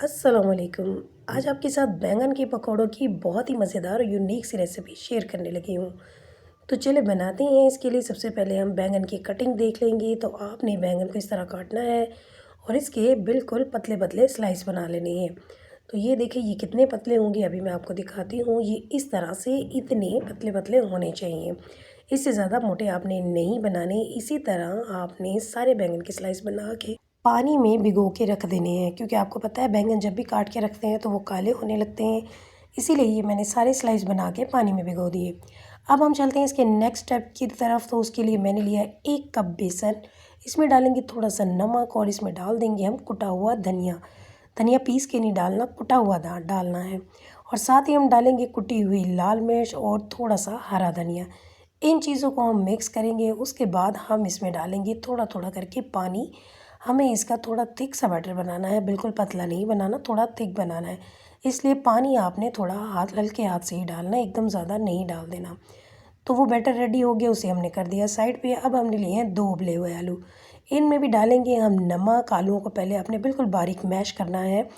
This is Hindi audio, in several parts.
अस्सलाम वालेकुम। आज आपके साथ बैंगन के पकौड़ों की बहुत ही मज़ेदार और यूनिक सी रेसिपी शेयर करने लगी हूँ। तो चलिए बनाते हैं। इसके लिए सबसे पहले हम बैंगन की कटिंग देख लेंगे। तो आपने बैंगन को इस तरह काटना है और इसके बिल्कुल पतले पतले स्लाइस बना लेने हैं। तो ये देखिए, ये कितने पतले होंगे अभी मैं आपको दिखाती हूँ। ये इस तरह से इतने पतले पतले होने चाहिए, इससे ज़्यादा मोटे आपने नहीं बनाने। इसी तरह आपने सारे बैंगन के स्लाइस बना के पानी में भिगो के रख देने हैं, क्योंकि आपको पता है बैंगन जब भी काट के रखते हैं तो वो काले होने लगते हैं। इसीलिए ये मैंने सारे स्लाइस बना के पानी में भिगो दिए। अब हम चलते हैं इसके नेक्स्ट स्टेप की तरफ। तो उसके लिए मैंने लिया 1 कप बेसन, इसमें डालेंगे थोड़ा सा नमक और इसमें डाल देंगे हम कुटा हुआ धनिया। धनिया पीस के नहीं डालना, कुटा हुआ डालना है। और साथ ही हम डालेंगे कुटी हुई लाल मिर्च और थोड़ा सा हरा धनिया। इन चीज़ों को हम मिक्स करेंगे। उसके बाद हम इसमें डालेंगे थोड़ा थोड़ा करके पानी। हमें इसका थोड़ा थिक सा बैटर बनाना है, बिल्कुल पतला नहीं बनाना, थोड़ा थिक बनाना है। इसलिए पानी आपने थोड़ा हल्के हाथ से ही डालना है, एकदम ज़्यादा नहीं डाल देना। तो वो बैटर रेडी हो गया, उसे हमने कर दिया साइड पे। अब हमने लिए हैं 2 उबले हुए आलू। इनमें भी डालेंगे हम नमक। आलूओं को पहले आपने बिल्कुल बारीक मैश करना है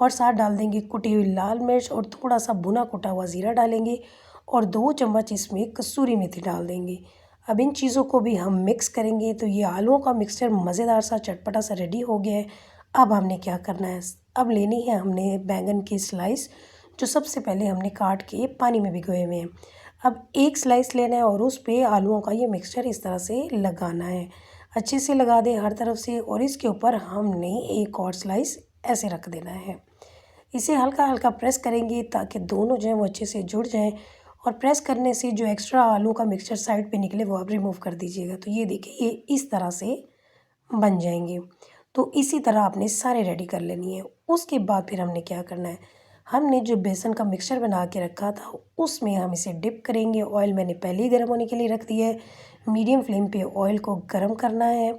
और साथ डाल देंगे कुटी हुई लाल मिर्च और थोड़ा सा भुना कुटा हुआ ज़ीरा डालेंगे और 2 चम्मच इसमें कसूरी मेथी डाल देंगे। अब इन चीज़ों को भी हम मिक्स करेंगे। तो ये आलूओं का मिक्सचर मज़ेदार सा चटपटा सा रेडी हो गया है। अब हमने क्या करना है, अब लेनी है हमने बैंगन की स्लाइस, जो सबसे पहले हमने काट के पानी में भिगोए हुए हैं। अब एक स्लाइस लेना है और उस पे आलूओं का ये मिक्सचर इस तरह से लगाना है। अच्छे से लगा दें हर तरफ से और इसके ऊपर हमने एक और स्लाइस ऐसे रख देना है। इसे हल्का हल्का प्रेस करेंगे ताकि दोनों जो है वो अच्छे से जुड़ जाएं। और प्रेस करने से जो एक्स्ट्रा आलू का मिक्सचर साइड पे निकले वो आप रिमूव कर दीजिएगा। तो ये देखिए, ये इस तरह से बन जाएंगे। तो इसी तरह आपने सारे रेडी कर लेनी है। उसके बाद फिर हमने क्या करना है, हमने जो बेसन का मिक्सचर बना के रखा था उसमें हम इसे डिप करेंगे। ऑयल मैंने पहले ही गर्म होने के लिए रख दिया है। मीडियम फ्लेम पे ऑयल को गर्म करना है।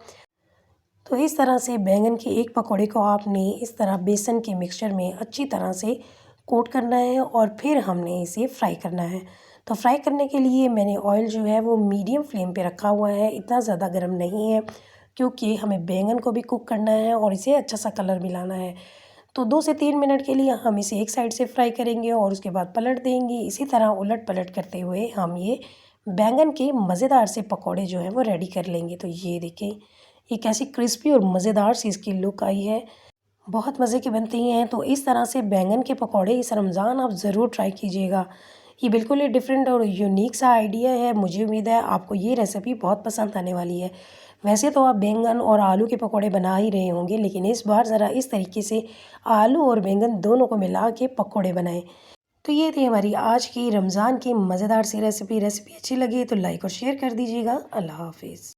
तो इस तरह से बैंगन के एक पकौड़े को आपने इस तरह बेसन के मिक्सचर में अच्छी तरह से कोट करना है और फिर हमने इसे फ्राई करना है। तो फ्राई करने के लिए मैंने ऑयल जो है वो मीडियम फ्लेम पे रखा हुआ है, इतना ज़्यादा गर्म नहीं है, क्योंकि हमें बैंगन को भी कुक करना है और इसे अच्छा सा कलर मिलाना है। तो 2 से 3 मिनट के लिए हम इसे एक साइड से फ्राई करेंगे और उसके बाद पलट देंगे। इसी तरह उलट पलट करते हुए हम ये बैंगन के मज़ेदार से पकौड़े जो हैं वो रेडी कर लेंगे। तो ये देखें, ये कैसी क्रिस्पी और मज़ेदार सी इसकी लुक आई है, बहुत मज़े की बनती हैं। तो इस तरह से बैंगन के पकौड़े इस रमज़ान आप ज़रूर ट्राई कीजिएगा। ये बिल्कुल ही डिफरेंट और यूनिक सा आइडिया है। मुझे उम्मीद है आपको ये रेसिपी बहुत पसंद आने वाली है। वैसे तो आप बैंगन और आलू के पकौड़े बना ही रहे होंगे, लेकिन इस बार ज़रा इस तरीके से आलू और बैंगन दोनों को मिला के पकौड़े बनाएं। तो ये थी हमारी आज की रमज़ान की मज़ेदार सी रेसिपी। अच्छी लगी तो लाइक और शेयर कर दीजिएगा। अल्लाह हाफिज़।